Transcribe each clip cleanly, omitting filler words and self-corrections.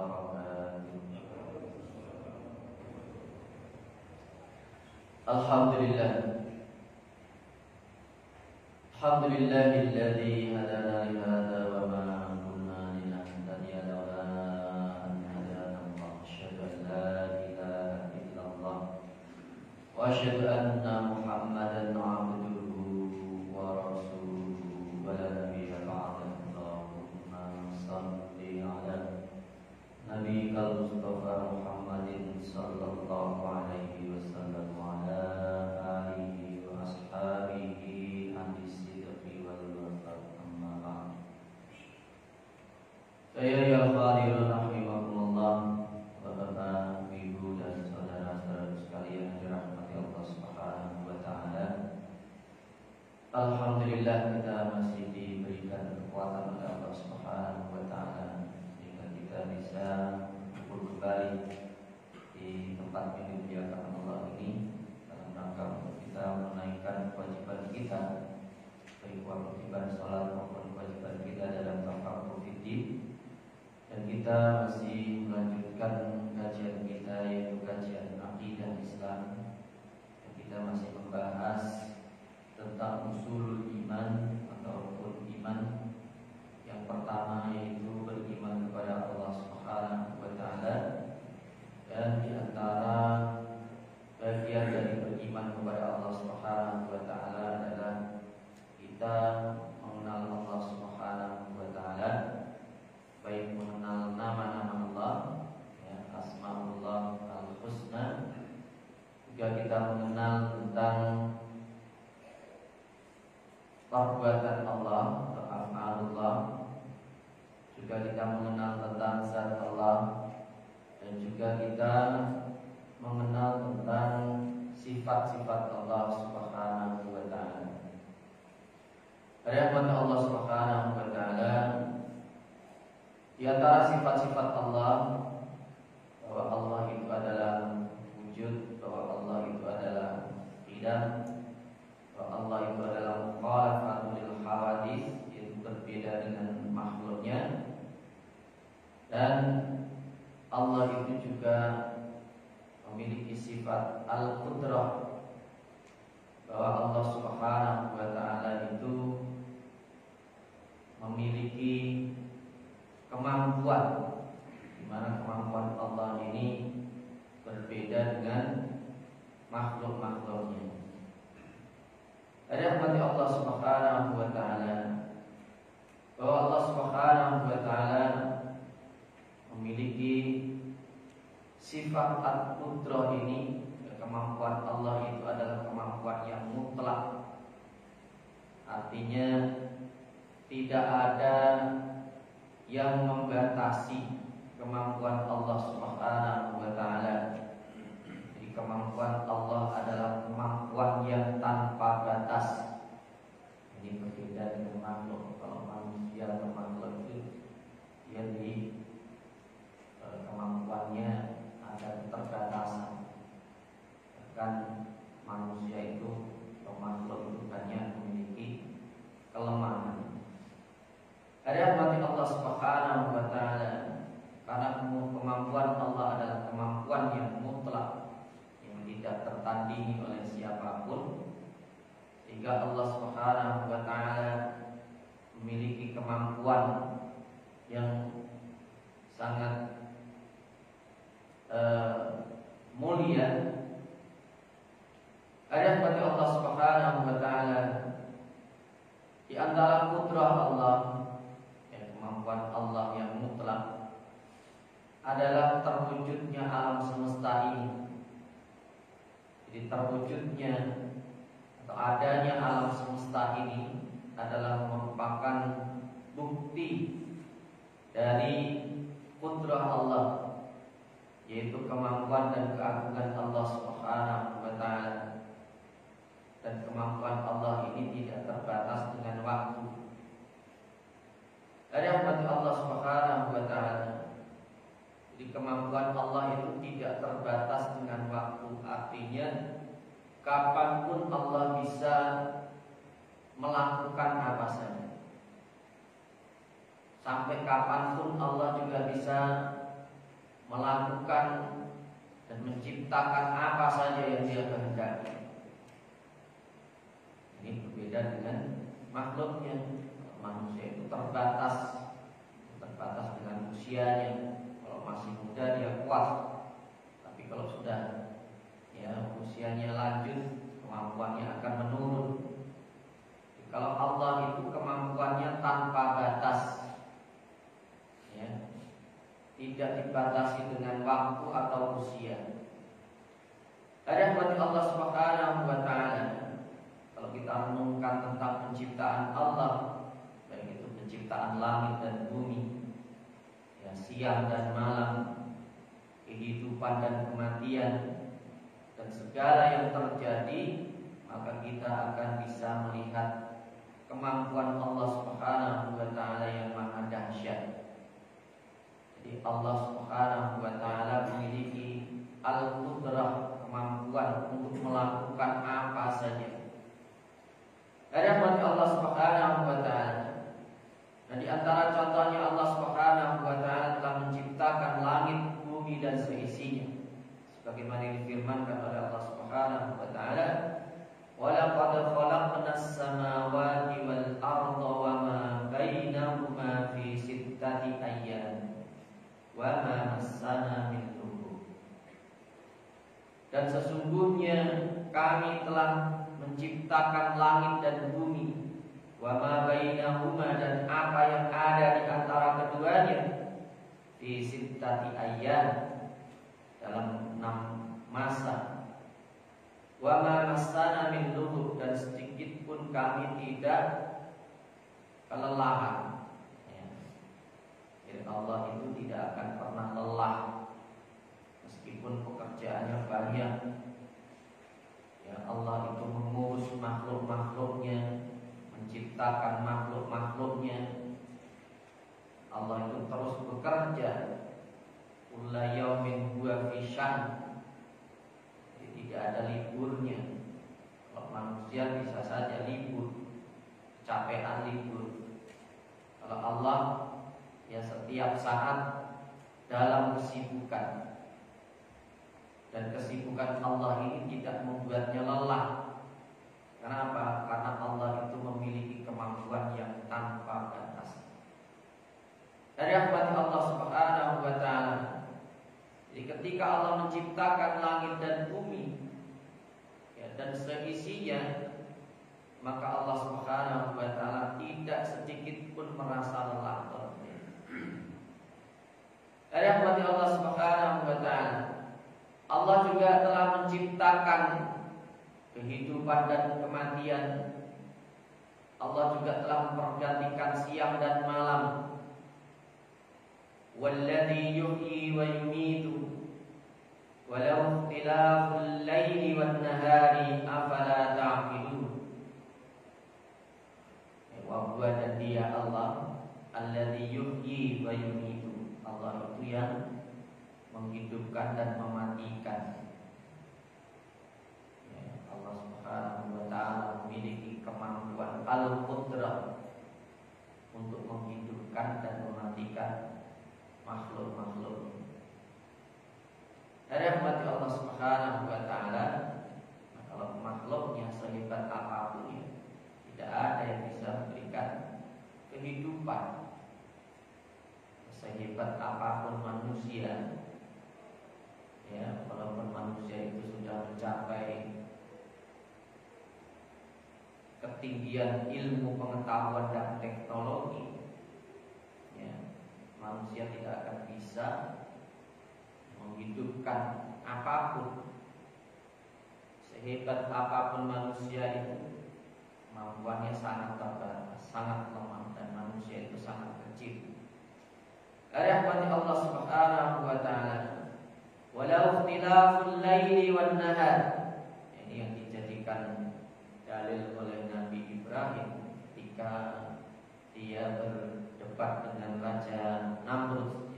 وبركاته. الحمد لله الذي هدانا لهذا وما كنا لنهتدي لولا أن هدانا الله. أشهد أن لا إله إلا الله وأشهد أن محمدا عبده ورسوله ولا نبي بعده. اللهم صل على نبيك المصطفى محمد صلى الله عليه وسلم وعلى آله وأصحابه أهل الصدق والوفاء. أما بعد فيا الحاضرون rahimakumullah, Bapak, Ibu dan saudara-saudara sekalian yang dirahmati Allah Subhanahu wa taala. Alhamdulillah kita masih diberikan kekuatan oleh Allah Subhanahu wa taala sehingga kita bisa berkumpul kembali di tempat yang dimuliakan Allah ini dalam rangka untuk kita menaikkan kewajiban kita, baik kewajiban salat maupun kewajiban kita dalam tafaqquh fiddin. Dan kita masih melanjutkan kajian kita, yaitu kajian akidah Islam. Dan kita masih membahas tentang usul iman ataupun iman. Yang pertama yaitu beriman kepada Allah Subhanahu wa taala. Dan di antara bagian dari beriman kepada Allah Subhanahu wa taala adalah kita mengenal Allah Subhanahu wa taala, baik mengenal nama-nama Allah, ya, Asmaullah al-Husna, juga kita mengenal tentang perbuatan Allah atau af'alullah, juga kita mengenal tentang zat Allah, dan juga kita mengenal tentang sifat-sifat Allah Subhanahu wa taala. Rahmat Allah Subhanahu wa taala, di antara sifat-sifat Allah bahwa Allah itu adalah wujud, bahwa Allah itu adalah qidam, bahwa Allah itu adalah mukhalafatun lil hawadits, yaitu berbeda dengan makhluknya. Dan Allah itu juga memiliki sifat al-qudrah, bahwa Allah Subhanahu wa taala itu memiliki kemampuan, di mana kemampuan Allah ini berbeda dengan makhluk-makhluknya. Ada rahmat Allah Subhanahu wa taala, bahwa Allah Subhanahu wa taala memiliki sifat al-qudrah ini. Kemampuan Allah itu adalah kemampuan yang mutlak, artinya tidak ada yang membatasi kemampuan Allah Subhanahu wa taala. Jadi kemampuan Allah adalah kemampuan yang tanpa batas. Ini berbeda dengan makhluk. Kalau manusia atau makhluk itu dia di kemampuannya ada keterbatasan. Bahkan manusia itu atau makhluk itu banyak memiliki kelemahan. Ada rahmat Allah Subhanahu wa taala, karena kemampuan Allah adalah kemampuan yang mutlak, yang tidak tertandingi oleh siapapun, sehingga Allah Subhanahu wa taala memiliki kemampuan yang sangat mulia. Ada rahmat Allah Subhanahu wa taala, di antara kudrah Allah, kemampuan Allah yang mutlak adalah terwujudnya alam semesta ini. Jadi terwujudnya atau adanya alam semesta ini adalah merupakan bukti dari kudrah Allah, yaitu kemampuan dan keagungan Allah Subhanahu wa taala. Dan kemampuan Allah ini tidak terbatas dengan waktu. Ada rahmat Allah Subhanahu wa taala. Jadi kemampuan Allah itu tidak terbatas dengan waktu. Artinya kapanpun Allah bisa melakukan apa saja. Sampai kapanpun Allah juga bisa melakukan dan menciptakan apa saja yang Dia kehendaki. Ini berbeda dengan makhluknya. Manusia itu terbatas dengan usianya. Kalau masih muda dia kuat, tapi kalau sudah usianya lanjut, kemampuannya akan menurun. Kalau Allah itu kemampuannya tanpa batas, tidak dibatasi dengan waktu atau usia. Ada buat Allah Subhanahu wa Ta'ala. Kalau kita renungkan tentang penciptaan Allah, baik itu penciptaan langit dan bumi, siang dan malam, kehidupan dan kematian, dan segala yang terjadi, maka kita akan bisa melihat kemampuan Allah Subhanahu wa Ta'ala yang maha dahsyat. Jadi Allah Subhanahu wa Ta'ala memiliki al-qudrah, kemampuan untuk melakukan apa saja. Ada buat Allah Subhanahu wa Ta'ala. Nah, di antara contohnya Allah Subhanahu wa Ta'ala telah menciptakan langit, bumi dan seisinya. Sebagaimana difirmankan oleh Allah Subhanahu wa Ta'ala, "Wa laqad khalaqnas samawati wal arda wa ma bainahuma fi sittati ayyam wa ma massana min lughub." Dan sesungguhnya kami telah menciptakan langit dan bumi, wa ma bainahuma, dan apa yang ada di antara keduanya, fi sittati ayyam, dalam 6 masa. Wa ma massana min lughub, dan sedikit pun kami tidak kelelahan. Jadi Allah itu tidak akan pernah lelah meskipun pekerjaannya banyak. Allah itu mengurus makhluk-makhluknya, menciptakan makhluk-makhluknya. Allah itu terus bekerja. Kulla yaumin huwa fi sya'n. Jadi tidak ada liburnya. Kalau manusia bisa saja libur, capean libur. Kalau Allah setiap saat dalam kesibukan. Dan kesibukan Allah ini tidak membuatnya lelah. Kenapa? Karena Allah itu memiliki kemampuan yang tanpa batas. Dari rahmat Allah Subhanahu wa Ta'ala. Jadi ketika Allah menciptakan langit dan bumi, dan seisinya, maka Allah Subhanahu wa Ta'ala tidak sedikit pun merasa lelah. Dari rahmat Allah Subhanahu wa Ta'ala, Allah juga telah menciptakan kehidupan dan kematian. Allah juga telah mempergantikan siang dan malam. Walladzi yuhyi wa yumiitu walau ikhtilaful laili wan nahari afala ta'qilun. Wa huwa, dan Dia Allah alladzi yuhyi wa yumiitu. Allah itu yang menghidupkan dan mematikan. Allah Subhanahu wa Ta'ala memiliki kemampuan al-qudrah untuk menghidupkan dan mematikan makhluk-makhluk. Dari rahmat Allah Subhanahu wa Ta'ala, kalau makhluknya sehebat apapun, tidak ada yang bisa memberikan kehidupan. Sehebat apapun manusia, walaupun manusia itu sudah mencapai ketinggian ilmu pengetahuan dan teknologi, manusia tidak akan bisa menghidupkan apapun. Sehebat apapun manusia itu, kemampuannya sangat terbatas, sangat lemah, dan manusia itu sangat kecil. Dari rahmat Allah Subhanahu wa Ta'ala, walau ikhtilaful laili wan nahar. Ini yang dijadikan dalil oleh Nabi Ibrahim ketika dia berdebat dengan Raja Namrud.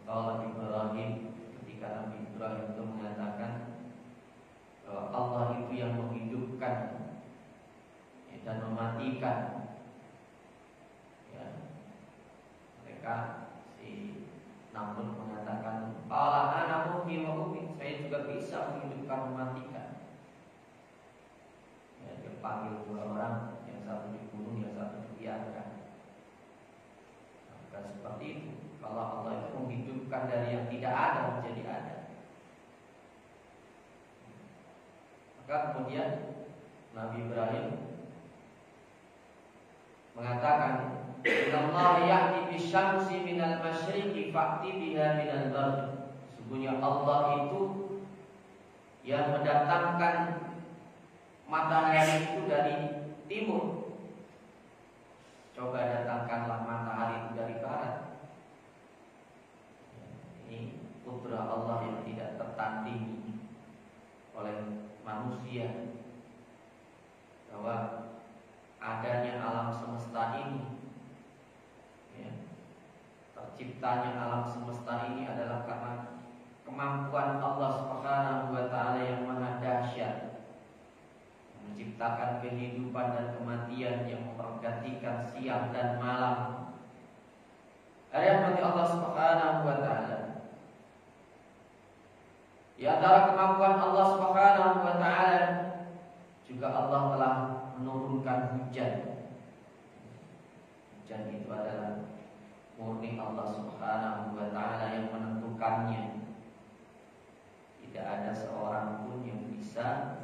Kalau Ibrahim, ketika Nabi Ibrahim itu mengatakan bahwa Allah itu yang menghidupkan dan mematikan, mereka si namun mengatakan qala ana muhyi wa umiit, saya juga bisa menghidupkan mematikan. Ya, dia panggil dua orang, yang satu dibunuh, yang satu dibiarkan. Bukan seperti itu. Kalau Allah itu menghidupkan dari yang tidak ada menjadi ada. Maka kemudian Nabi Ibrahim mengatakan, "Innallaha ya'ti bisyamsi minal masyriqi fa'ti biha minal maghrib." Sesungguhnya Allah itu yang mendatangkan matahari itu dari timur. Coba datangkanlah matahari itu dari barat. Ini putra Allah yang tidak tertandingi oleh manusia, bahwa adanya alam semesta ini, ya, terciptanya alam semesta ini adalah karena kemampuan Allah Subhanahu wa Ta'ala yang maha dahsyat, menciptakan kehidupan dan kematian, yang mempergantikan siang dan malam. Rahmati Allah Subhanahu wa Ta'ala. Di antara kemampuan Allah Subhanahu wa Ta'ala juga Allah telah menurunkan hujan. Hujan itu adalah murni Allah Subhanahu wa Ta'ala yang menentukannya. Tidak ada seorang pun yang bisa,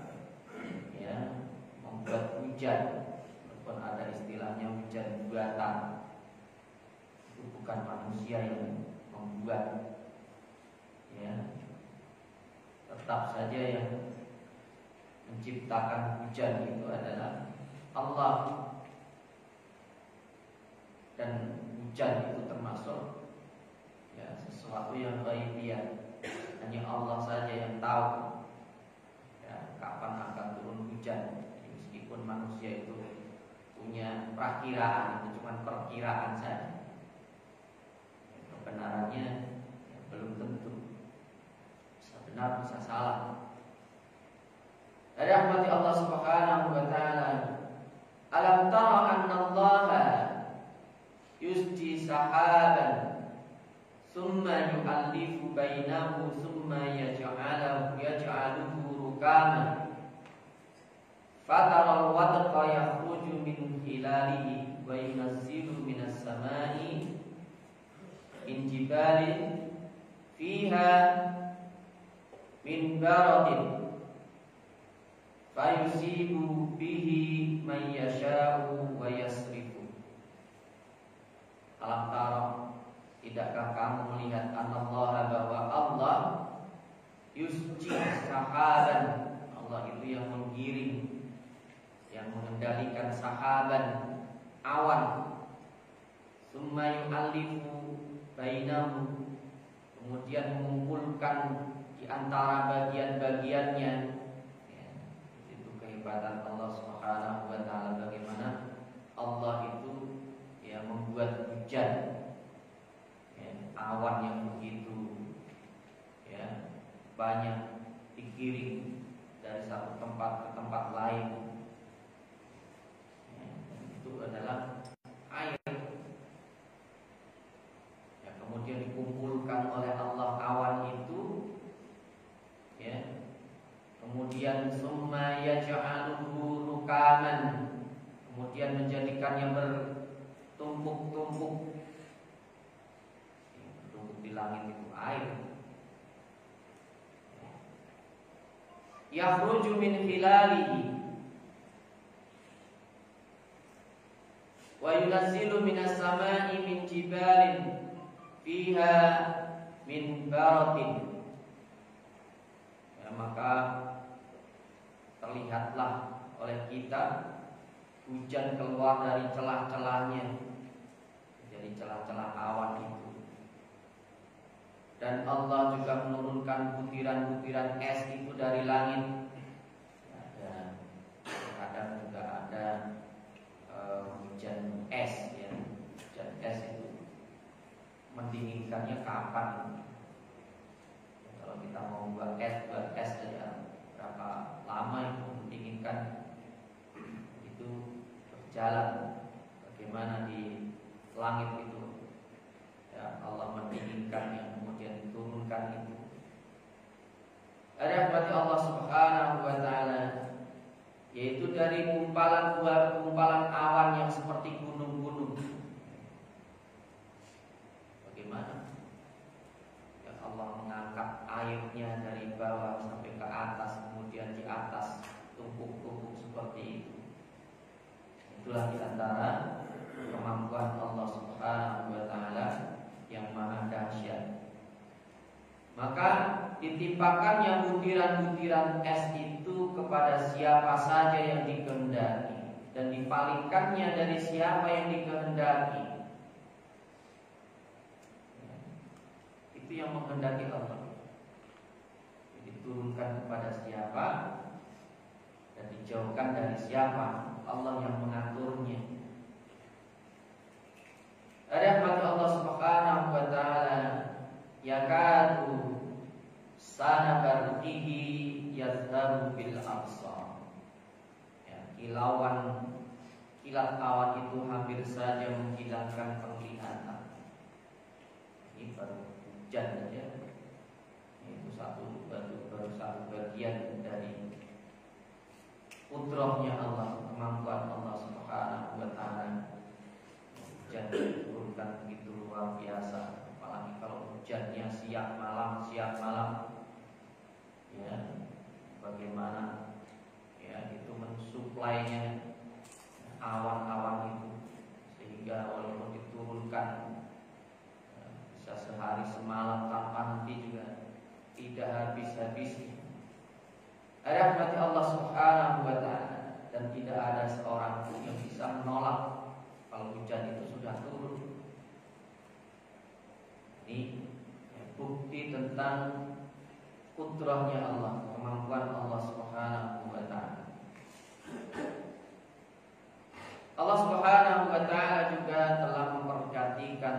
ya, membuat hujan, walaupun ada istilahnya hujan buatan. Itu bukan manusia yang membuat, ya. Tetap saja yang menciptakan hujan itu adalah Allah. Dan hujan itu termasuk, ya, sesuatu yang ghaibiyah. Hanya Allah saja yang tahu, ya, kapan akan turun hujan. Meskipun manusia itu punya perakiraan, itu cuma perkiraan saja. Kebenarannya, ya, belum tentu. Bisa benar, bisa salah. Dari rahmati Allah Subhanahu wa Ta'ala, alam tara anna Allah yusji sahaban summa yu'allifu bainahu summa yaj'aluhu rukaman fatara al-wadqa yakhruju min hilalihi wa yunazzilu minas samai min jibalin fiha min baradin fayusibu bihi man yasha'u wa yasrifu. Alam tara, tidakkah kamu melihat anallaha, bahwa Allah yusji sahaban, Allah itu yang menggiring, yang mengendalikan sahaban, awan, summa yu'allifu bainahu, kemudian mengumpulkan di antara bagian-bagiannya. Ya, itu kehebatan Allah Subhanahu wa Ta'ala, bagaimana Allah itu, ya, membuat hujan, ya, awan yang begitu, ya, banyak dikirim dari satu tempat ke tempat lain, ya, itu adalah air, ya, kemudian dikumpulkan oleh Allah awan itu, ya, kemudian summa yaj'aluhu rukaman, kemudian menjadikannya bertumpuk-tumpuk. Bertumpuk di langit itu air. Yakhruju min hilalihi wa yunazzilu minas samai min jibalin fiha min baratin. Ya, maka terlihatlah oleh kita hujan keluar dari celah-celahnya, dari celah-celah awan itu. Dan Allah juga menurunkan butiran-butiran es itu dari langit. Dan kadang juga ada hujan es, ya. Hujan es itu mendinginkannya kapan? Kalau kita mau buat es saja berapa lama itu mendinginkan, itu berjalan. Bagaimana di langit itu, ya, Allah mendinginkannya rahmati Allah Subhanahu wa taala, yaitu dari kumpalan awan yang seperti gunung-gunung. Bagaimana? Ya Allah mengangkat airnya dari bawah sampai ke atas, kemudian di atas tumpuk-tumpuk seperti itu. Itulah di antara kemampuan Allah Subhanahu wa taala yang maha dahsyat. Maka ditimpakannya butiran-butiran es itu kepada siapa saja yang dikehendaki, dan dipalingkannya dari siapa yang dikehendaki. Itu yang menghendaki Allah. Diturunkan kepada siapa dan dijauhkan dari siapa, Allah yang mengaturnya. Ada rahmat Allah Subhanahu wa taala, yakadu sana barqihi yadhabu bil absar. Ya, kilat awan itu hampir saja menghilangkan penglihatan. Ini baru hujan saja. Itu baru satu bagian dari kudrahnya Allah, kemampuan Allah Subhanahu wa taala. Hujan diturunkan begitu luar biasa. Apalagi kalau hujannya siang malam, ya, bagaimana ya itu mensuplainya awan-awan itu, sehingga walaupun diturunkan bisa sehari semalam tanpa henti juga tidak habis-habisnya. Rahmati Allah Subhanahu wa taala, dan tidak ada seorang pun yang bisa menolak kalau hujan itu sudah turun. Ini bukti tentang kudrahnya Allah, kemampuan Allah Subhanahu wa taala. Allah Subhanahu wa taala juga telah memperhatikan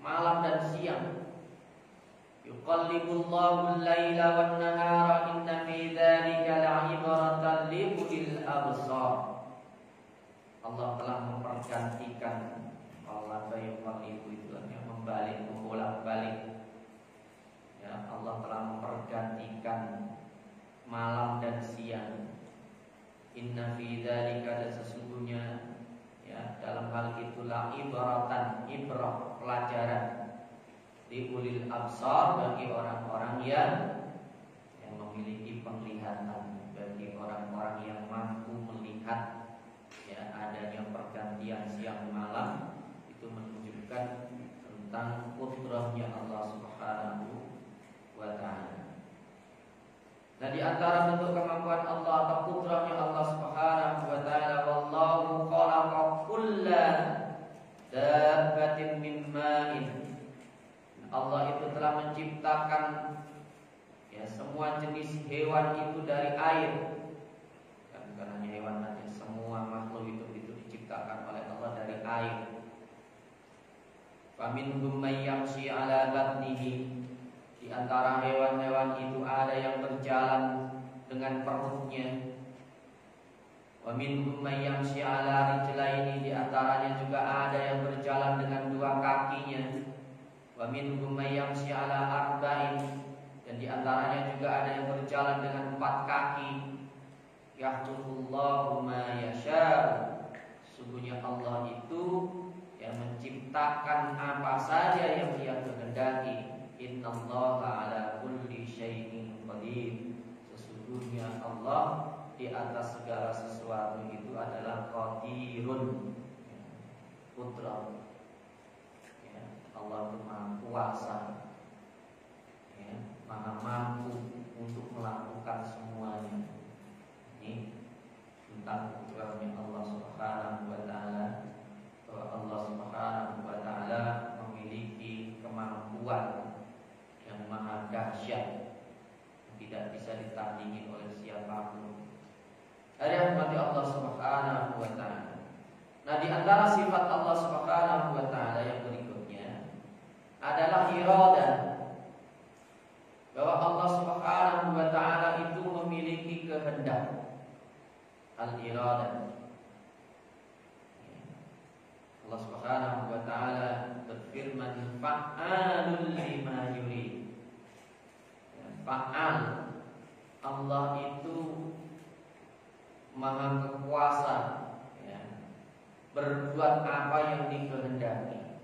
malam dan siang. Yuqallibullahu al-laila wan-nahara inna fi dzalika la'ibratan li ulil absar. Allah telah mempergantikan, Allah yuqallibu itu yang membalik, membolak-balik. Ya, Allah telah mempergantikan malam dan siang. Inna fi dzalika, dan sesungguhnya ya dalam hal itulah ibratan, ibrah, pelajaran di ulil absar, bagi orang-orang yang memiliki penglihatan, bagi orang-orang yang mampu melihat. Ya, adanya pergantian siang malam itu menunjukkan tentang kudrahnya Allah Subhanahu wa taala. Nah, di antara bentuk kemampuan Allah atau kudrahnya Allah Subhanahu wa taala, wallahu khalaqa kulla dabbatin min ma'in. Allah itu telah menciptakan ya semua jenis hewan itu dari air. Bukan hanya hewan saja, semua makhluk itu diciptakan oleh Allah dari air. Faminhum may yamshi 'ala batnihi. Di antara hewan-hewan itu ada yang berjalan dengan perutnya. Wa minhum may yamshi 'ala rijlaini. Di antaranya juga ada yang berjalan dengan dua kakinya. Wa minhum may yamshi 'ala arba'in. Dan di antaranya juga ada yang berjalan dengan 4 kaki. Yakhluqullahu ma yasha'. Sungguhnya Allah itu yang menciptakan apa saja yang Dia kehendaki. Innallaha 'ala kulli syai'in qadir. Sesungguhnya Allah di atas segala sesuatu itu adalah qadirun, putra. Ya, Allah itu maha kuasa, ya, maha mampu untuk melakukan semuanya. Ini tentang putranya Allah Subhanahu wa taala, bahwa Allah Subhanahu wa taala memiliki kemampuan yang maha dahsyat, tidak bisa ditandingi oleh siapapun. Ada rahmat Allah Subhanahu wa taala. Nah, di antara sifat Allah Subhanahu wa taala yang berikutnya adalah iradah. Bahwa Allah Subhanahu wa taala itu memiliki kehendak. Al-iradah. Allah Subhanahu wa taala berfirman, fa'alul lima yurid. Fa'al. Allah itu Maha Kuasa, ya, berbuat apa yang dikehendaki.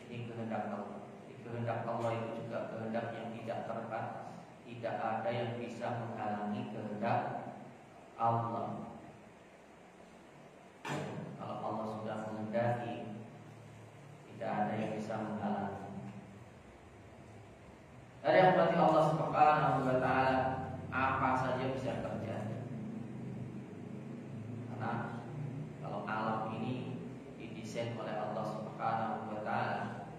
Ini kehendak Allah. Kehendak Allah itu juga kehendak yang tidak terbatas. Tidak ada yang bisa menghalangi kehendak Allah. Kalau Allah sudah menghendaki, tidak ada yang bisa menghalangi. Dari rahmat Allah Subhanahu wa taala, apa saja bisa terjadi. Karena kalau alam ini didesain oleh Allah Subhanahu wa taala,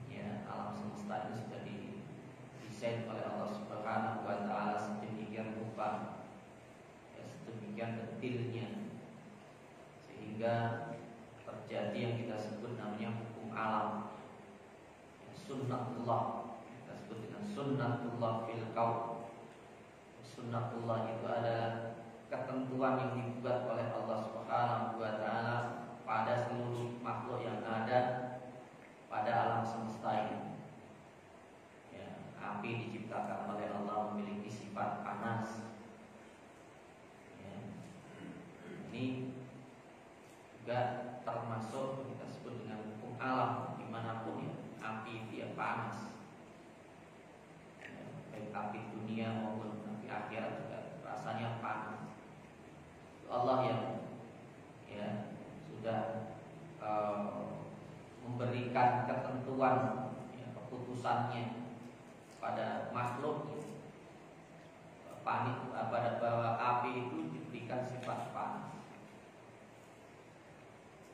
ya, alam semesta ini sudah didesain oleh Allah Subhanahu wa taala sedemikian rupa, ya, sedemikian detailnya, sehingga terjadi yang kita sebut namanya hukum alam, ya, sunnatullah. Kita sebut dengan sunnatullah fil kaun. Sunnatullah itu adalah ketentuan yang dibuat oleh Allah Subhanahu wa taala pada seluruh makhluk yang ada pada alam semesta ini. Ya, api diciptakan oleh Allah memiliki sifat panas. Ya, ini juga termasuk kita sebut dengan hukum alam, dimanapun ya, api dia panas. Ya, baik api dunia maupun api akhirat juga rasanya panas. Allah yang, ya, sudah memberikan ketentuan, ya, keputusannya pada makhluk, pada bahwa api itu diberikan sifat panas.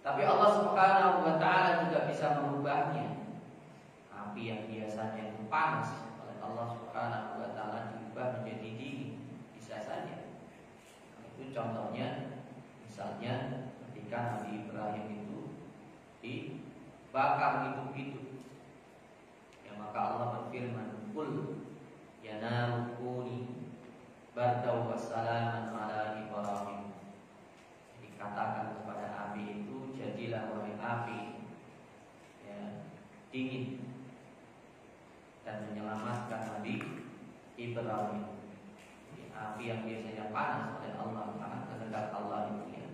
Tapi Allah Subhanahu wa taala juga bisa merubahnya. Api yang biasanya itu panas oleh Allah Subhanahu wa taala diubah menjadi dingin, bisa saja. Itu contohnya, misalnya ketika Nabi Ibrahim itu dibakar hidup-hidup, ya, maka Allah berfirman, "Qul ya naru kuni bardaw wa salaman ala Ibrahim." Dikatakan kepada api itu, jadilah wahai api, ya, dingin dan menyelamatkan Nabi Ibrahim. Api yang biasanya panas oleh Allah karena kehendak Allah itu, ya,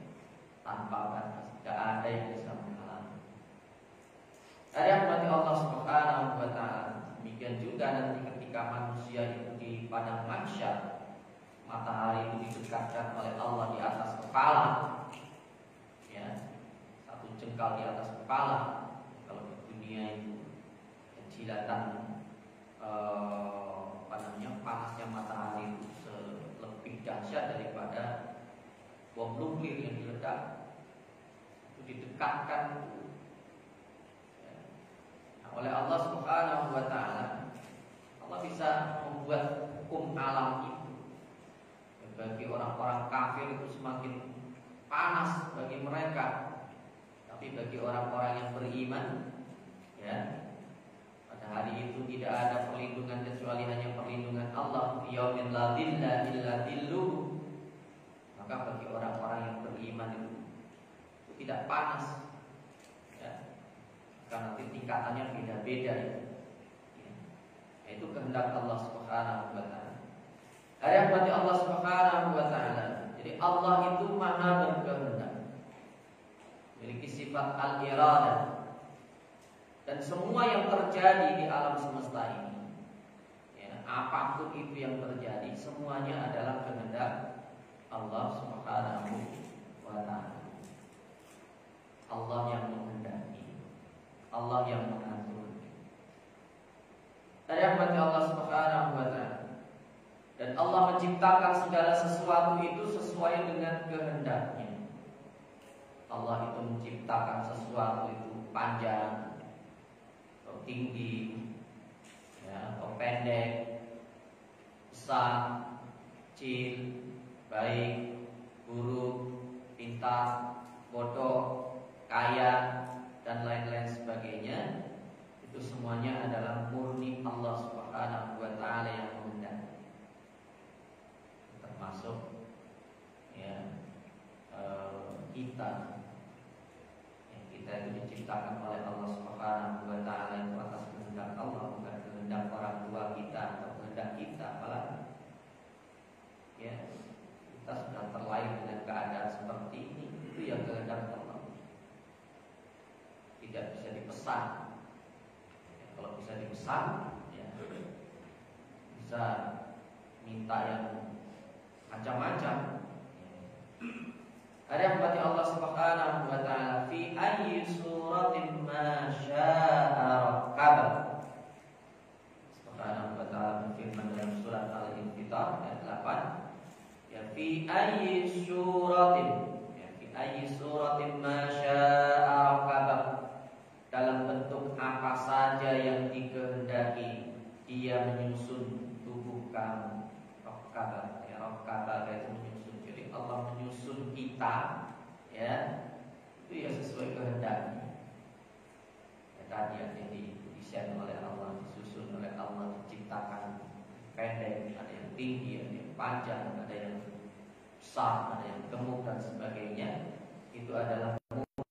tanpa batas, tidak ada yang bisa menghalangi. Dari rahmat Allah Subhanahu wa taala, demikian juga nanti ketika manusia itu di padang mahsyar, matahari itu didekatkan oleh Allah di atas kepala, ya, satu jengkal di atas kepala. Kalau di dunia itu jilatan panasnya matahari itu lebih dahsyat daripada bom nuklir yang diledak. Itu didekatkan, ya, nah, oleh Allah Subhanahu wa taala. Allah bisa membuat hukum alam itu, ya, bagi orang-orang kafir itu semakin panas bagi mereka, tapi bagi orang-orang yang beriman, ya, pada hari itu tidak ada perlindungan kecuali hanya perlindungan Allah. Yaumin la dhilla illa dhilluh. Maka bagi orang-orang yang beriman itu tidak panas, ya, karena nanti tingkatannya beda-beda, ya. Itu kehendak Allah Subhanahu wa taala. Ada yang Allah Subhanahu wa taala. Jadi Allah itu maha berkehendak, memiliki sifat al-iradah. Dan semua yang terjadi di alam semesta ini, ya, apapun itu yang terjadi, semuanya adalah kehendak Allah Subhanahu wa taala. Allah yang menghendaki, Allah yang mengatur. Dari rahmat Allah Subhanahu wa taala. Dan Allah menciptakan segala sesuatu itu sesuai dengan kehendaknya. Allah itu menciptakan sesuatu itu panjang atau tinggi, ya, atau pendek, besar, kecil, baik, buruk, pintar, bodoh, kaya, dan lain-lain sebagainya. Itu semuanya adalah murni Allah Subhanahu wa taala yang menghendaki. Termasuk, ya, kita. Kita itu diciptakan oleh Allah Subhanahu wa taala itu atas kehendak Allah, bukan kehendak orang tua kita atau kehendak tidak bisa dipesan. Ya, kalau bisa dipesan, ya, bisa minta yang macam-macam. Ada yang berarti Allah Subhanahu wa taala fi ayyi suratin ma syaa rakkaba. Subhanahu wa taala berfirman dalam surat Al-Infitar ayat 8, ya fi ayyi suratin, ya fi ayyi suratin ma syaa rakkaba. Dalam bentuk apa saja yang dikehendaki dia menyusun tubuh kamu. Rakkaba, ya rakkaba itu menyusun. Jadi Allah menyusun kita, ya, itu ya sesuai kehendaknya. Ya, tadi yang didesain oleh Allah, disusun oleh Allah, diciptakan pendek, ada yang tinggi, ada yang panjang, ada yang besar, ada yang gemuk dan sebagainya. Itu adalah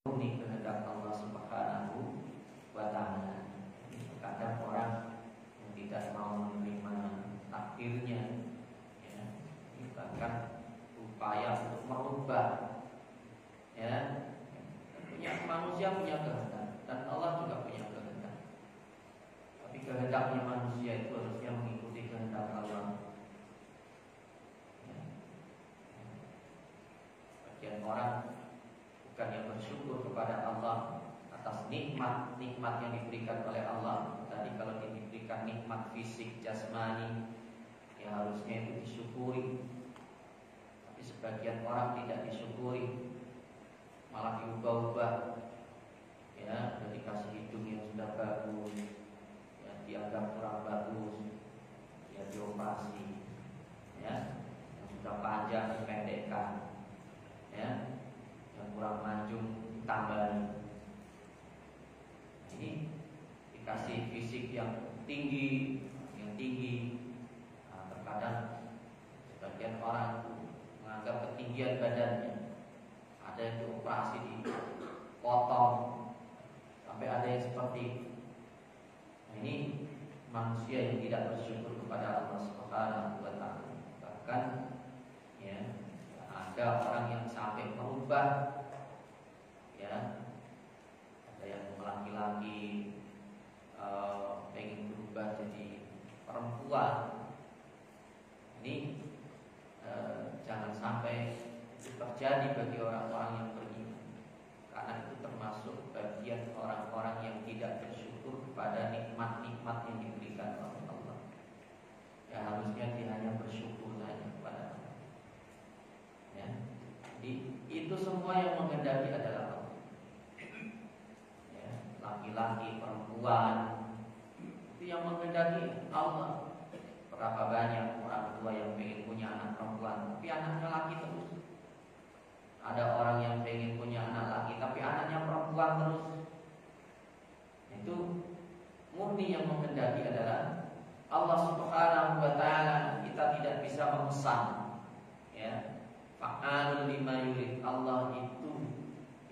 murni kehendak Allah Subhanahu wa taala. Kadang orang yang tidak mau menerima takdirnya, ya, bahkan upaya untuk merubah, ya, manusia punya kehendak dan Allah juga punya kehendak. Tapi kehendaknya manusia itu harusnya mengikuti kehendak Allah. Ya. Bagian orang bukan yang bersyukur kepada Allah atas nikmat yang diberikan oleh Allah. Tadi kalau diberikan nikmat fisik jasmani, ya harusnya itu disyukuri. Tapi sebagian orang tidak disyukuri, malah diubah-ubah. Ya, sudah dikasih hidung yang sudah bagus, ya, dianggap kurang bagus, ya dioperasi, ya, yang sudah panjang dipendekkan, ya, yang kurang mancung ditambahin. Ini dikasih fisik yang tinggi, nah, terkadang sebagian orang menganggap ketinggian badannya, ada yang dioperasi dipotong sampai ada yang seperti. Nah, ini manusia yang tidak bersyukur kepada Allah Subhanahu wa taala. Bahkan, ya, ada orang yang sampai merubah, ya, ada yang laki-laki pengen berubah jadi perempuan. Ini jangan sampai itu terjadi bagi orang-orang yang beriman, karena itu termasuk bagian orang-orang yang tidak bersyukur kepada nikmat-nikmat yang diberikan oleh Allah. Ya harusnya dia hanya bersyukur saja kepada Allah. Ya, jadi itu semua yang menghendaki adalah Allah. Ya, laki-laki, perempuan, itu yang menghendaki Allah. Berapa banyak orang tua yang pengen punya anak perempuan, tapi anaknya laki terus. Ada orang yang pengen punya anak laki, tapi anaknya perempuan terus. Itu murni yang menghendaki adalah Allah Subhanahu wa taala. Kita tidak bisa memesan, ya. Fa'alul lima yurid. Allah itu,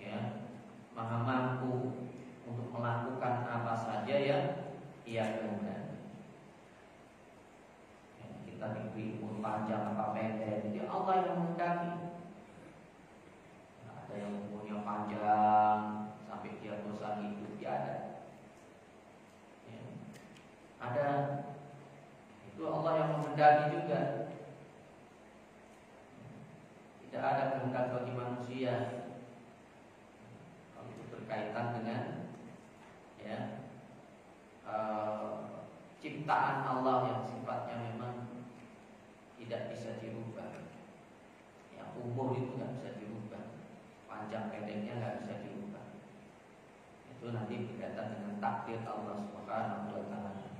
ya, maha mampu untuk melakukan apa saja yang Ia kehendaki. Kita diberi umur panjang apa pendek, jadi Allah yang menghendaki. Nah, ada yang umurnya panjang sampai dia bosan hidup, dia ada. Ya. Ada, itu Allah yang menghendaki juga. Tidak ada kehendak bagi manusia. Kalau itu berkaitan dengan, ya, ciptaan Allah yang sifatnya memang tidak bisa dirubah. Ya, umur itu nggak bisa dirubah, panjang pendeknya nggak bisa dirubah. Itu nanti berkaitan dengan takdir Allah Subhanahu wa taala.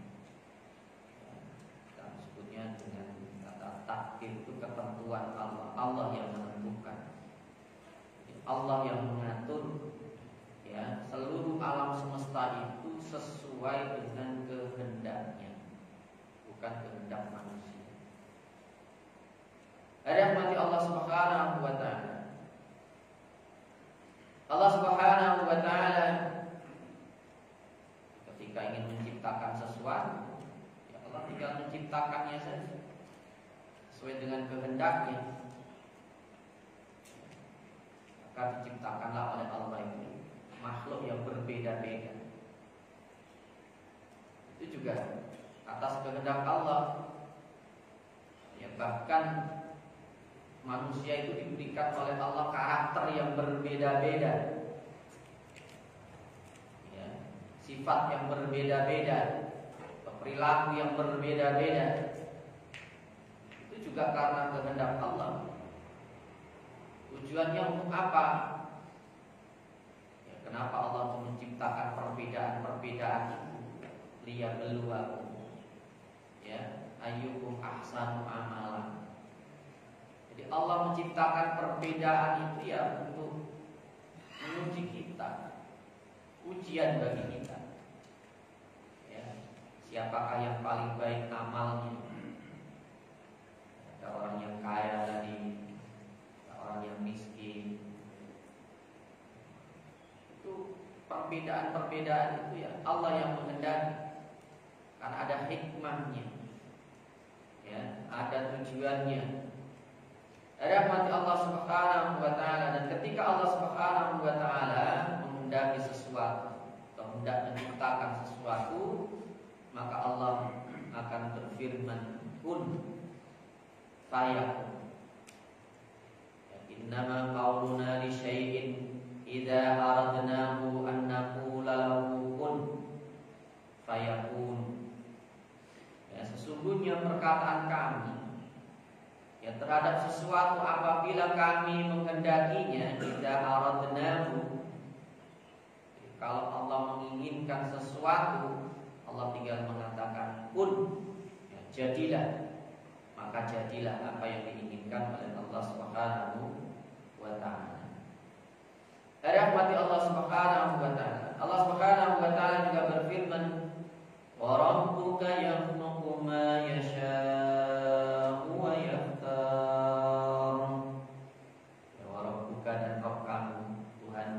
Kita sebutnya dengan kata takdir itu ketentuan Allah. Allah yang menentukan. Allah yang mengatur, ya, seluruh alam semesta itu sesuai dengan kehendaknya, bukan kehendak manusia. Ada yang mati Allah Subhanahu wa taala. Allah Subhanahu wa taala ketika ingin menciptakan sesuatu, ya Allah tinggal menciptakannya saja sesuai dengan kehendaknya. Maka diciptakanlah oleh Allah itu makhluk yang berbeda-beda. Itu juga atas kehendak Allah. Ya, bahkan manusia itu diberikan oleh Allah karakter yang berbeda-beda, ya, sifat yang berbeda-beda, perilaku yang berbeda-beda. Itu juga karena kehendak Allah. Tujuannya untuk apa? Ya, kenapa Allah menciptakan perbedaan-perbedaan itu? Liyabluwakum, ya, ayyukum ahsanu amalan. Jadi Allah menciptakan perbedaan itu ya untuk menguji kita, ujian bagi kita. Ya, siapakah yang paling baik amalnya? Ada orang yang kaya tadi, ada orang yang miskin. Itu perbedaan-perbedaan itu ya Allah yang mengendaki. Karena ada hikmahnya, ya, ada tujuannya. Rahmati Allah Subhanahu wa taala, dan ketika Allah Subhanahu wa taala menghendaki sesuatu atau hendak menciptakan sesuatu, maka Allah akan berfirman kun fayakun. Innama qauluna li syai'in idza aradnahu an naqula lahu kun fayakun. Ya, sesungguhnya perkataan kami ya terhadap sesuatu apabila kami menghendakinya, idza aradnahu. Kalau Allah menginginkan sesuatu, Allah tinggal mengatakan kun, ya, jadilah. Maka jadilah apa yang diinginkan oleh Allah Subhanahu wa taala. Rahmati Allah Subhanahu wa taala. Allah Subhanahu wa taala juga berfirman, wa rabbuka yakhluqu ma yasha'u wa yakhtar. Ya, wa rabbuka, dan Rabb kamu, Tuhan,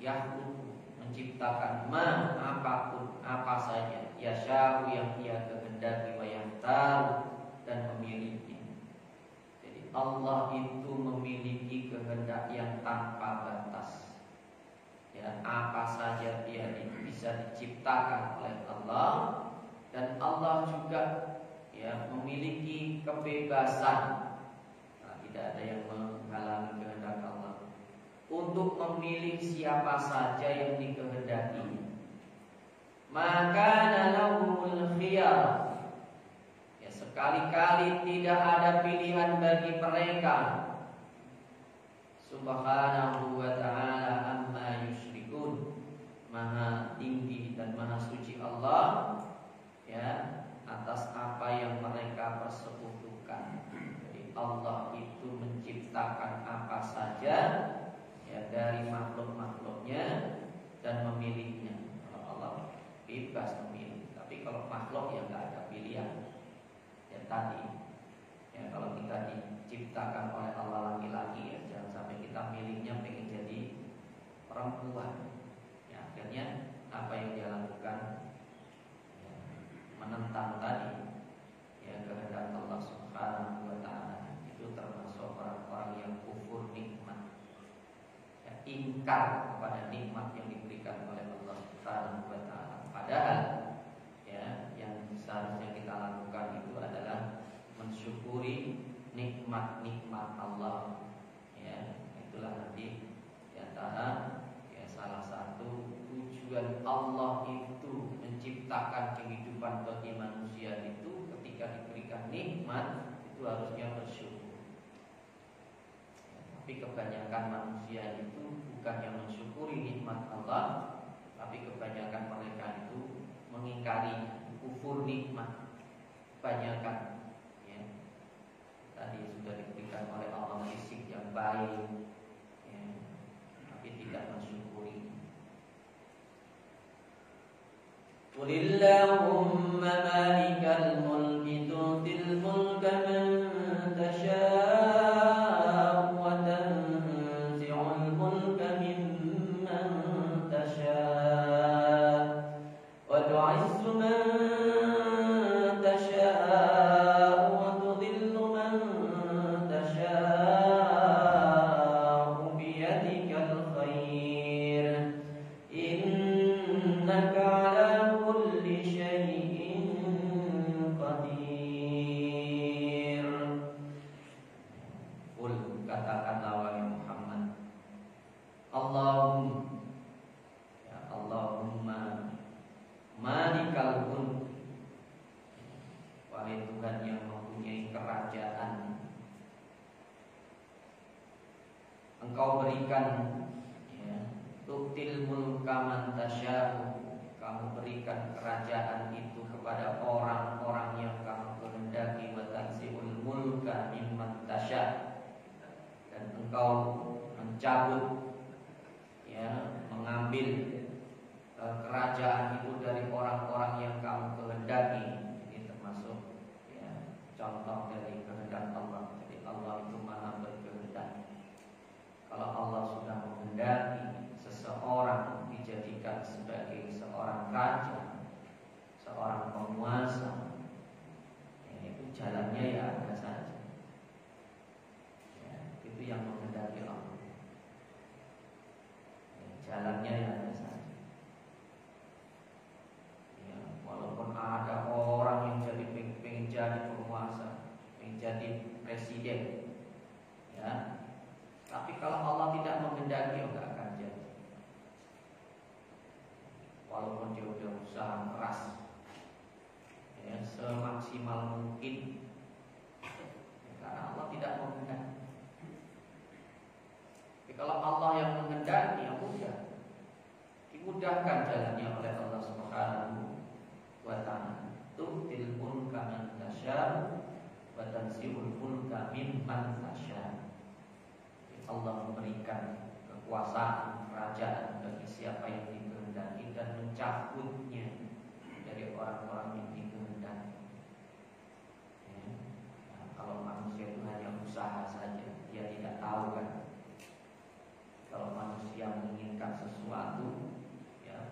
yakhluqu, menciptakan ma, apapun, apa saja, yasha'u, yang Ia kehendaki, wa yakhtar, dan memilihnya. Jadi Allah itu memiliki kehendak yang tanpa batas. Ya, apa saja dia bisa diciptakan oleh Allah, dan Allah juga ya memiliki kebebasan. Nah, tidak ada yang menghalangi kehendak Allah untuk memilih siapa saja yang dikehendaki. Maka lahumul khiyar. Ya, sekali-kali tidak ada pilihan bagi mereka. Subhanahu wa ta'ala amma yusyrikun. Maha tinggi dan maha suci Allah, ya, atas apa yang mereka persekutukan. Jadi Allah itu menciptakan apa saja, ya, dari makhluk-makhluknya dan memilihnya. Kalau Allah bebas memilih, tapi kalau makhluk ya nggak ada pilihan. Ya tadi, ya, kalau kita diciptakan oleh Allah laki-laki, ya jangan sampai kita milihnya pengen jadi perempuan. Ya, akhirnya apa yang dia lakukan, ya, menentang tadi, ya, kehendak Allah Subhanahu wa taala. Itu termasuk orang-orang yang kufur nikmat, ya, ingkar kepada nikmat yang diberikan oleh Allah Subhanahu wa taala. Padahal ya yang seharusnya kita lakukan itu adalah mensyukuri nikmat-nikmat Allah. Ya, itulah nanti di antara, ya, salah satu tujuan Allah itu menciptakan kehidupan bagi manusia itu, ketika diberikan nikmat itu harusnya bersyukur. Ya, tapi kebanyakan manusia itu bukannya mensyukuri nikmat Allah, tapi kebanyakan mereka itu mengingkari, kufur nikmat. Kebanyakan, ya, tadi sudah diberikan oleh Allah fisik yang baik, ya, tapi tidak mensyukuri. Qulillahumma malikal mulki tu'til mulka man tasha' wa tanzi'ul mulka mimman tasha' wa tu'izzu man tasha' wa tudhillu man tasha' biyadikal khair innaka ala kulli syai'in qadir. Qul, katakanlah wahai Muhammad, Allahumma malikal mulk, wahai Tuhan yang mempunyai kerajaan, Engkau berikan, tuktil mulka man tasya'u, kamu berikan kerajaan itu kepada orang-orang yang kamu kehendaki, wa tanzi'ul mulka mimman tasya', dan Engkau mencabut, mengambil kerajaan itu dari orang-orang yang kamu kehendaki. Ini termasuk contoh dari kehendak Allah. Jadi Allah itu maha berkehendak. Kalau Allah sudah menghendaki seseorang dijadikan sebagai seorang raja, seorang penguasa, itu jalannya ada saja. Itu yang menghendaki Allah. Jalannya ada saja. Walaupun ada orang yang pengen jadi penguasa, pengen jadi presiden, tapi kalau Allah tidak menghendaki, enggak akan jadi. Walaupun dia sudah usaha keras, semaksimal mungkin, karena Allah tidak menghendaki. Tapi kalau Allah yang menghendaki, ya mudah, dimudahkan jalannya oleh Allah Subhanahu wa ta'ala. Tu'til mulka man tasya'u wa tanzi'ul mulka mimman tasya'u. Allah memberikan kekuasaan kerajaan bagi siapa yang dikehendaki dan mencabutnya dari orang-orang yang dikehendaki. Kalau manusia itu hanya usaha saja, dia tidak tahu kan. Kalau manusia menginginkan sesuatu,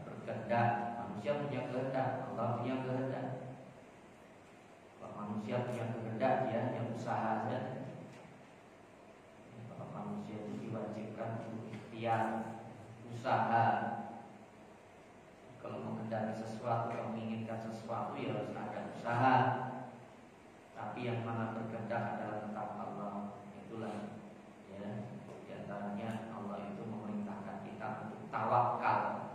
berkehendak, manusia punya kehendak, Allah punya kehendak. Kalau manusia punya kehendak, dia hanya usaha saja. Kalau manusia itu diwajibkan untuk ikhtiar, usaha. Kalau menghendaki sesuatu, kalau menginginkan sesuatu, ya harus ada usaha. Tapi yang maha berkehendak adalah tetap Allah. Itulah, di antaranya Allah itu memerintahkan kita untuk tawakal.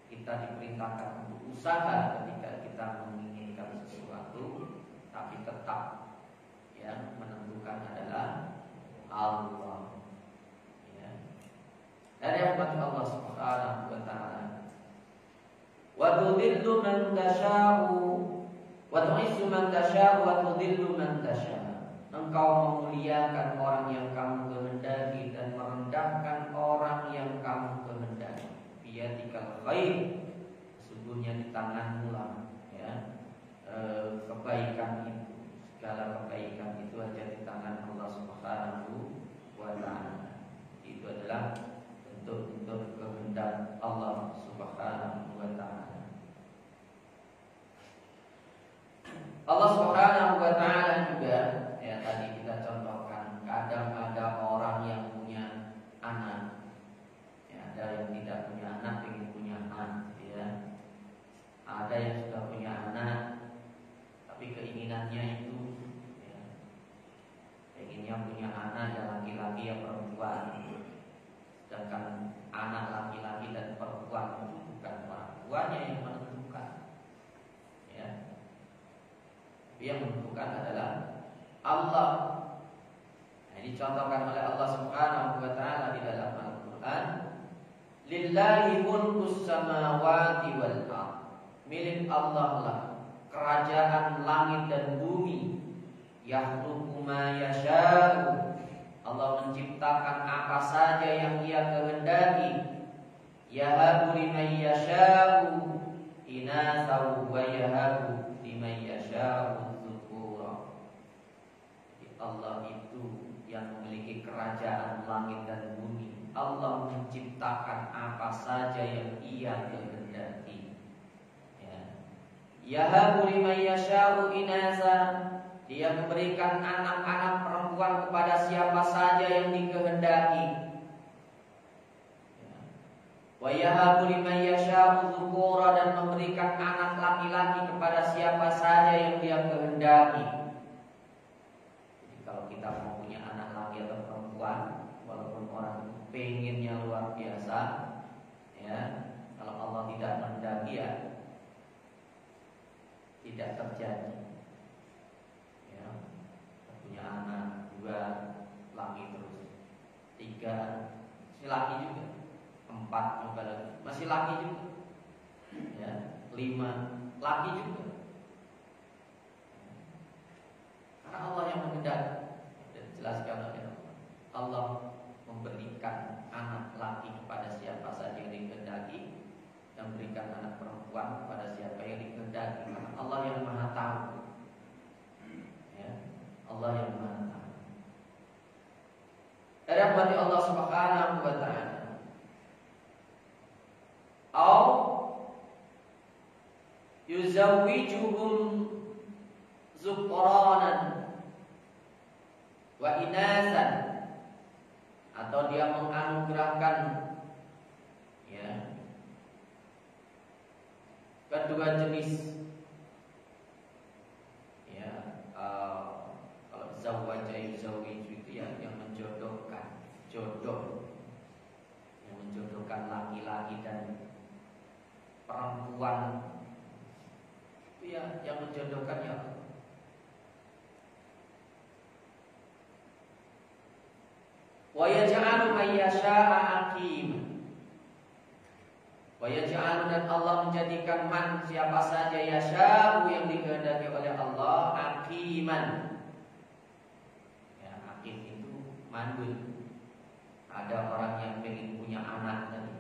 Kita diperintahkan untuk usaha ketika kita menginginkan sesuatu, tapi tetap yang menentukan adalah Allah. Dari rahmat Allah Subhanahu wa ta'ala. Wa tudillu man tasya'u wa tu'izzu man tasya'u wa tudillu man tasya'u. Engkau memuliakan orang yang kamu kehendaki dan merendahkan orang yang kamu kehendaki. Biyadikal khair, sesungguhnya di tanganmu lah kebaikan itu, segala kebaikan itu ada di tangan Allah Subhanahu wa ta'ala. Itu adalah bentuk-bentuk kehendak Allah Subhanahu wa ta'ala. Allah Subhanahu wa ta'ala juga, tadi kita contohkan, kadang ada orang yang punya anak, ada yang tidak punya anak, ingin punya anak, ada yang sudah punya anak, tapi keinginannya itu, inginnya punya anak yang laki-laki yang perempuan. Sedangkan anak laki-laki dan perempuan itu bukan orang tuanya yang menentukan, yang menentukan adalah Allah. Ini dicontohkan oleh Allah Subhanahu wa ta'ala di dalam Al-Quran. Lillahi mulkus samawati wal ardh. Milik Allah lah kerajaan langit dan bumi. Yakhluqu ma yasha'u. Allah menciptakan apa saja yang Ia kehendaki. Yahabu liman yasha'u inatha wa yahabu liman yasha'u dzukura. Allah itu yang memiliki kerajaan langit dan bumi. Allah menciptakan apa saja yang Ia kehendaki. Yahabu liman yasha'u inatha. Dia memberikan anak-anak perempuan kepada siapa saja yang dikehendaki. Wa yahabu liman yasha'u dzukura, dan memberikan anak laki-laki kepada siapa saja yang Dia kehendaki. Jadi kalau kita mau punya anak laki atau perempuan, walaupun orang pengennya luar biasa, ya, kalau Allah tidak menghendaki ya tidak terjadi. Ya, punya anak 2 laki terus, 3 si laki juga, 4 juga lagi, masih laki juga, ya, 5 laki juga. Karena Allah yang menghendaki. Dan jelaskan oleh Allah memberikan anak laki kepada siapa saja yang dikehendaki, dan berikan anak perempuan kepada siapa yang dikehendaki. Karena Allah yang Maha Tahu. Ya, Allah yang Maha Tahu. Rahmati Allah Subhanahu wa taala. Au yuzawwijuhum zukranan wa inasan, atau Dia menganugerahkan, ya, kedua jenis, ya, kalau zawwaja yuzawwiju itu ya yang menjodohkan, jodoh, yang menjodohkan laki-laki dan perempuan, itu ya yang menjodohkan ya. Wa yaj'alu may yasha'a hakim. Wa yaj'alu, dan Allah menjadikan man siapa saja yasha'u yang dikehendaki oleh Allah hakiman. Ya, hakim itu mandul. Ada orang yang pengen punya anak tadi,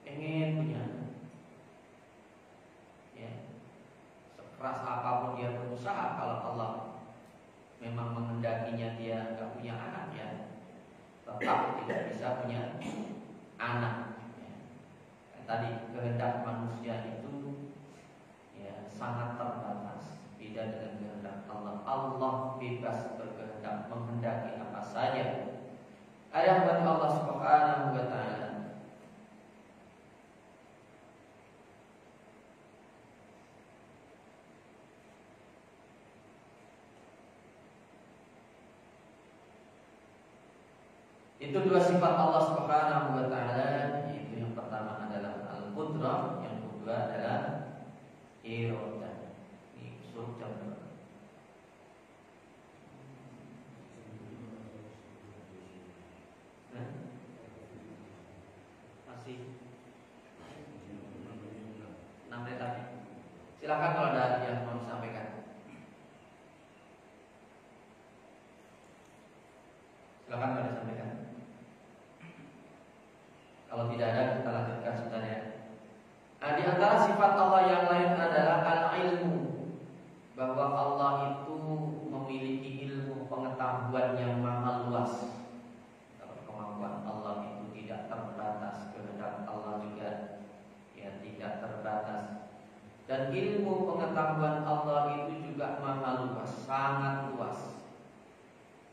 pengen punya anak, ya, sekeras apapun dia berusaha, kalau Allah memang menghendakinya dia nggak punya anak, ya tetap tidak bisa punya anak. Ya. Tadi kehendak manusia itu ya sangat terbatas, beda dengan kehendak Allah. Allah bebas berkehendak, menghendaki apa saja. Ayat Allah Subhanahu wa taala. Itu 2 sifat Allah Subhanahu wa taala, yaitu yang pertama adalah al-qudrah, yang kedua adalah iradah. Ini usul jam berapa? Masih 6 menit lagi. Silakan kalau ada yang mau disampaikan. Silakan kalau disampaikan. Kalau tidak ada, kita lanjutkan sebenarnya. Nah, di antara sifat Allah yang lain adalah al-ilmu, bahwa Allah itu memiliki ilmu pengetahuan yang maha luas. Kalau kemampuan Allah itu tidak terbatas, kehendak Allah juga ya tidak terbatas. Dan ilmu pengetahuan Allah itu juga maha luas, sangat luas.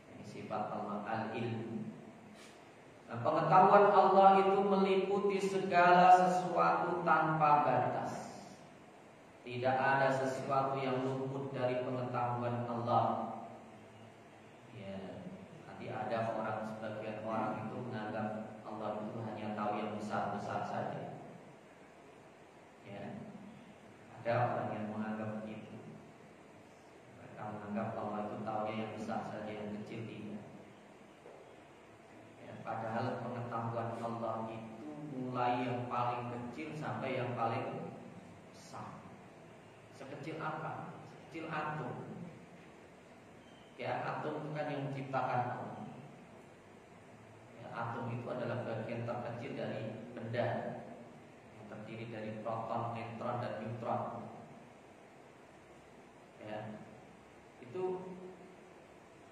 Ini sifat Allah al-ilmu. Nah, pengetahuan Allah itu meliputi segala sesuatu tanpa batas. Tidak ada sesuatu yang luput dari pengetahuan Allah. Ya, nanti ada sebagian orang itu menganggap Allah itu hanya tahu yang besar-besar saja. Ya, ada orang yang menganggap begitu. Mereka menganggap Allah itu tahu yang besar saja, yang kecil tidak. Padahal pengetahuan Allah itu mulai yang paling kecil sampai yang paling besar. Sekecil apa? Sekecil atom. Ya, atom itu kan yang menciptakan Allah. Ya, atom itu adalah bagian terkecil dari benda yang terdiri dari proton, neutron, dan neutron. Ya, itu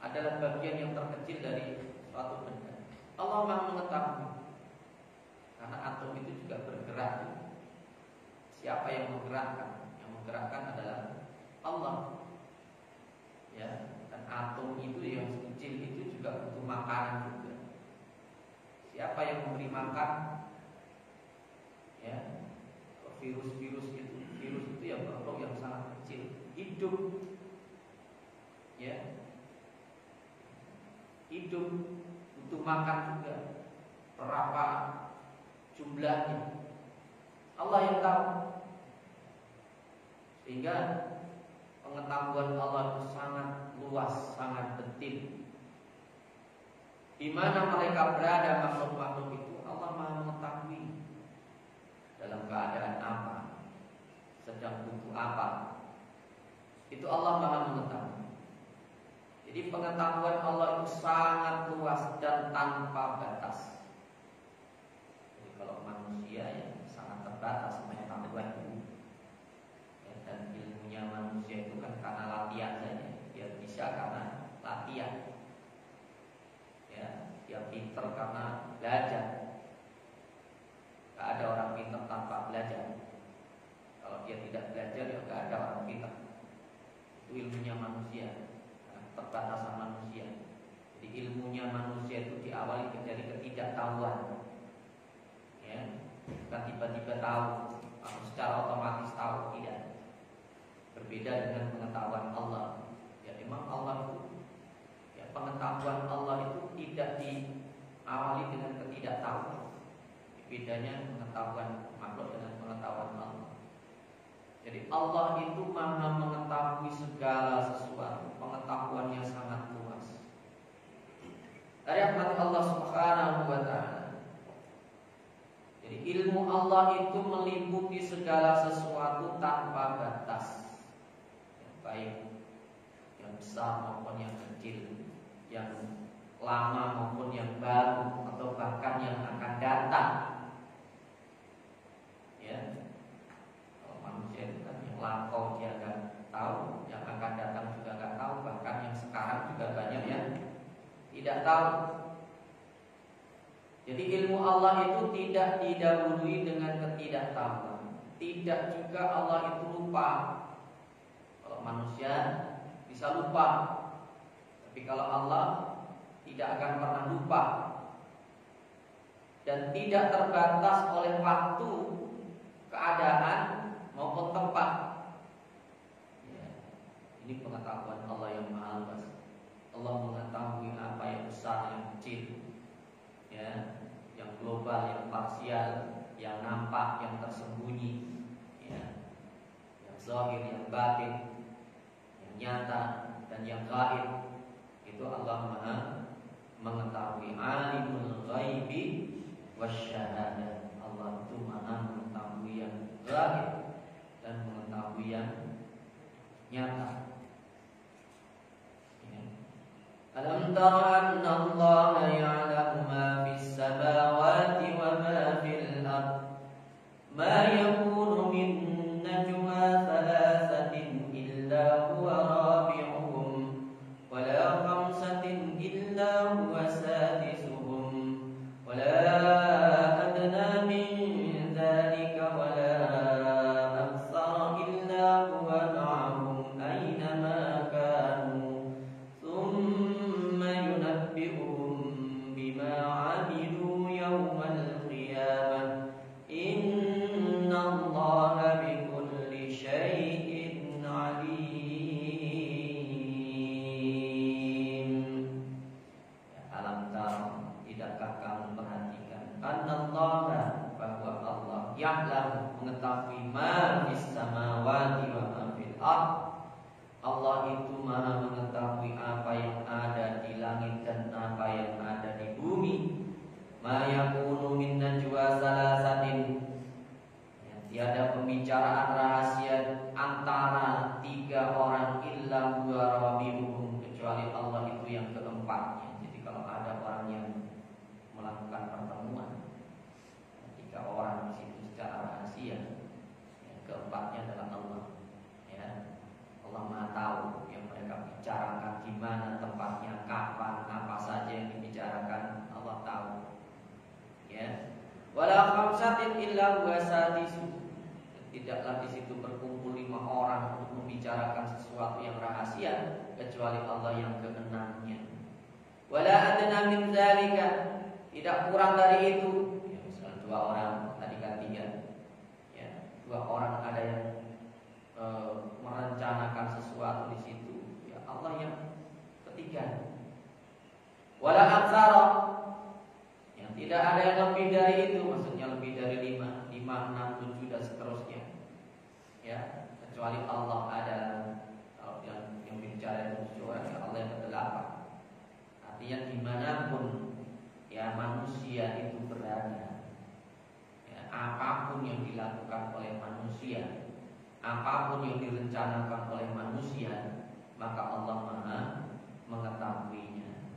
adalah bagian yang terkecil dari suatu benda. Allah Maha mengetahui, karena atom itu juga bergerak. Siapa yang menggerakkan? Yang menggerakkan adalah Allah. Ya, dan atom itu yang kecil itu juga butuh makanan juga. Siapa yang memberi makan? hidup, butuh makan juga. Berapa jumlahnya? Allah yang tahu. Sehingga pengetahuan Allah itu sangat luas, sangat detail. Di mana mereka berada makhluk-makhluk itu Allah Maha mengetahui. Dalam keadaan apa, sedang butuh apa, itu Allah Maha mengetahui. Jadi pengetahuan Allah itu sangat luas dan tanpa batas. Jadi kalau manusia ya sangat terbatas pengetahuan. Dan ilmunya manusia itu kan karena latihan saja. Dia bisa karena latihan. Ya, dia pinter karena belajar. Gak ada orang pinter tanpa belajar. Kalau dia tidak belajar ya gak ada orang pinter. Itu ilmunya manusia, terbatasan manusia. Jadi ilmunya manusia itu diawali dari ketidaktahuan. Ya, bukan tiba-tiba tahu atau secara otomatis tahu, tidak. Berbeda dengan pengetahuan Allah. Ya memang Allah itu, ya pengetahuan Allah itu tidak diawali dengan ketidaktahuan. Bedanya pengetahuan makhluk dengan pengetahuan Allah. Jadi Allah itu Maha mengetahui segala sesuatu, pengetahuannya sangat luas. Dari rahmat Allah Subhanahu wa taala. Jadi ilmu Allah itu meliputi segala sesuatu tanpa batas. Baik yang besar maupun yang kecil, yang lama maupun yang baru, atau bahkan yang akan datang. Ya, kalau manusia itu kan yang lampau dia nggak tahu, yang akan datang juga nggak tahu, bahkan yang sekarang juga banyak yang tidak tahu. Jadi ilmu Allah itu tidak didahului dengan ketidaktahuan. Tidak juga Allah itu lupa. Manusia bisa lupa, tapi kalau Allah tidak akan pernah lupa dan tidak terbatas oleh waktu, keadaan maupun tempat. Ya, ini pengetahuan Allah yang maha luas. Allah mengetahui apa yang besar, yang kecil, ya, yang global, yang parsial, yang nampak, yang tersembunyi, ya, yang zahir, yang batin, nyata dan yang gaib. Itu Allah Maha mengetahui. Alimul ghaibi wasyahadah. Allah itu Maha mengetahui yang gaib dan mengetahui yang nyata. Ya. Alam tara anna Allah ya'lamu ma fis samawati wa ma fil ard. Ma yakunu min najwa thalathatin illa huwa rabi'uhum wa la khamsatin illa huwa sadisuhum wa la adna min dhalika wa la akthara illa huwa ma'ahum aynama kanu thumma yunabbi'uhum bima 'amilu yawmal qiyamah. Inna Allaha bikulli syai'in alim. Ya, alam tahu, tidakkah kamu perhatikan? Annallaha, bahwa Allah ya'lam, mengetahui ma fis samawati wa ma fil ard. Allah itu Maha mengetahui apa yang ada di langit dan apa yang ada di bumi. Ma yakunu min najwa salasatin. Tiada pembicaraan rahasia antara tiga orang illa huwa rabi'uhum, kecuali Allah itu yang keempatnya. Jadi kalau ada orang yang melakukan pertemuan, tiga orang di situ secara rahasia, yang keempatnya adalah Allah. Ya, Allah Maha tahu yang mereka bicarakan di mana tempatnya, kapan, apa saja yang dibicarakan, Allah tahu. Ya, wala khamsatin illa huwa sadisu. Tidaklah di situ berkumpul 5 orang untuk membicarakan sesuatu yang rahasia, kecuali Allah yang keenamnya. Wala adna min dzalika, tidak kurang dari itu. Ya, misalnya 2 orang, tadi kan 3. Ya, 2 orang ada yang merencanakan sesuatu di situ. Ya, Allah yang ketiga. Wala dilakukan oleh manusia, apapun yang direncanakan oleh manusia, maka Allah Maha mengetahuinya.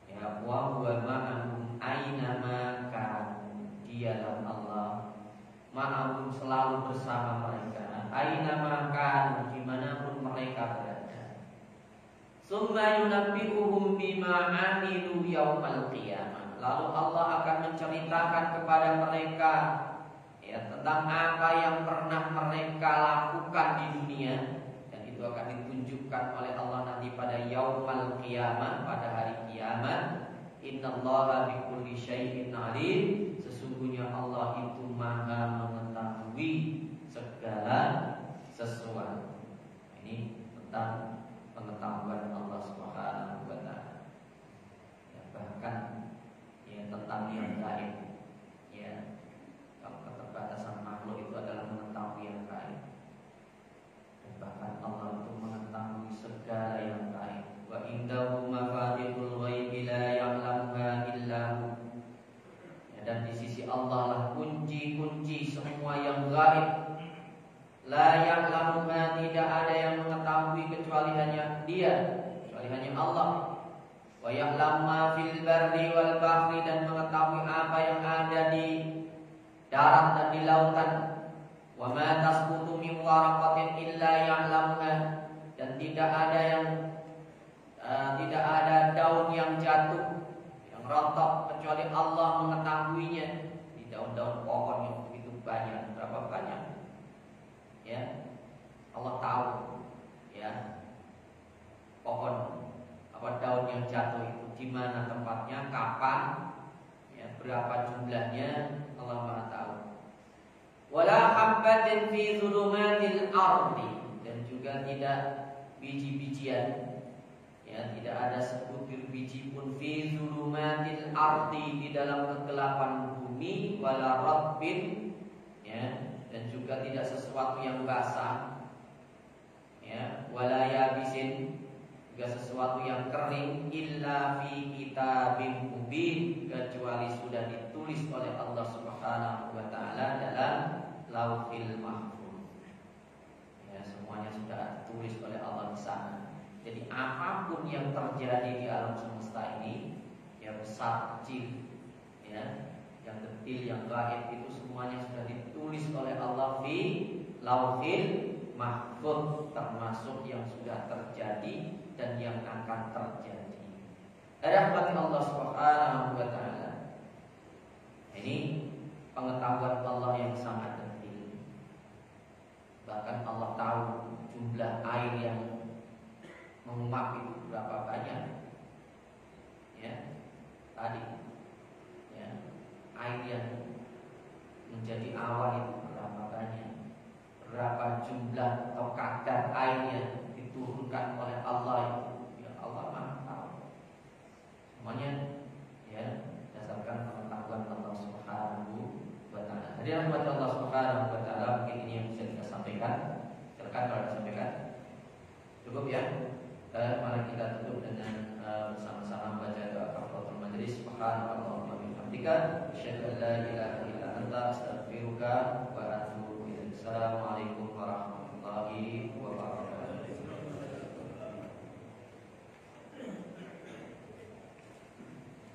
Ya, wa huwa ma'ahum aina ma kanu. Dialah Allah ma'ahum, selalu bersama mereka, aina ma kanu, dimanapun mereka berada. Summa yunabbi'uhum bima 'amilu yaumal qiyamah. Lalu Allah akan menceritakan kepada mereka ya tentang apa yang pernah mereka lakukan di dunia, dan itu akan ditunjukkan oleh Allah nanti pada yaumal qiyamah, pada hari kiamat. Innallaha bikulli syai'in alim. Sesungguhnya Allah itu Maha mengetahui segala sesuatu. Ini tentang pengetahuan Allah Subhanahu wa taala. Ya, bahkan ya tentang yang gaib. Ya, kalau keterbatasan makhluk itu adalah mengetahui yang gaib. Dan bahkan Allah itu mengetahui segala yang gaib. Wa indahu mafatihul ghaibi la ya'lamuha illa hu. Ya, dan di sisi Allah lah kunci-kunci semua yang gaib. La ya'lamuha, tidak ada yang mengetahui kecuali hanya Dia, kecuali hanya Allah. Wa ya'lamu ma fil barri wal bahri, dan mengetahui apa yang ada di darat dan di lautan. Wa ma tasqutu min waraqatin illa ya'lamuha, dan tidak ada daun yang jatuh, yang rontok, kecuali Allah mengetahuinya. Di daun-daun pohon yang begitu banyak, berapa banyak? Ya, Allah tahu ya pohon apa daun yang jatuh itu di mana tempatnya, kapan, ya, berapa jumlahnya, Allah Maha tahu. Wala habbatin fi zulumatil ardi, dan juga tidak biji-bijian, ya, tidak ada sebutir biji pun fi zulumatil ardi, di dalam kegelapan bumi, wala rabbin, ya, dan juga tidak sesuatu yang basah, ya, wala yabisin, juga sesuatu yang kering, illa fi kitabim mubin, kecuali sudah ditulis oleh Allah Subhanahu wa taala dalam Lauhil Mahfuz. Ya, semuanya sudah ditulis oleh Allah di sana. Jadi apapun yang terjadi di alam semesta ini, ya besar kecil, ya, yang detil, yang gaib, itu semuanya sudah ditulis oleh Allah di Lauhil Mahfuz, termasuk yang sudah terjadi dan yang akan terjadi. Rahmat Allah Subhanahu wa taala. Ini pengetahuan Allah yang sangat detil. Bahkan Allah tahu jumlah air yang menguap itu berapa banyak. Ya, tadi ya, air yang menjadi awan itu berapa banyak, berapa jumlah atau kadar air yang diturunkan oleh Allah itu, ya Allah Maha tahu. Semuanya ya berdasarkan pengetahuan Allah Subhanahu wa taala. Jadi rahmat Allah Subhanahu wa taala, mungkin ini yang bisa kita sampaikan. Silakan kalau ada sampaikan. Cukup ya. Mari kita tutup dengan bersama-sama baca doa kafaratul majelis. Subhanallah wa bihamdika, asyhadu an la ilaha illa anta, astaghfiruka wa atubu ilaik. Assalamualaikum.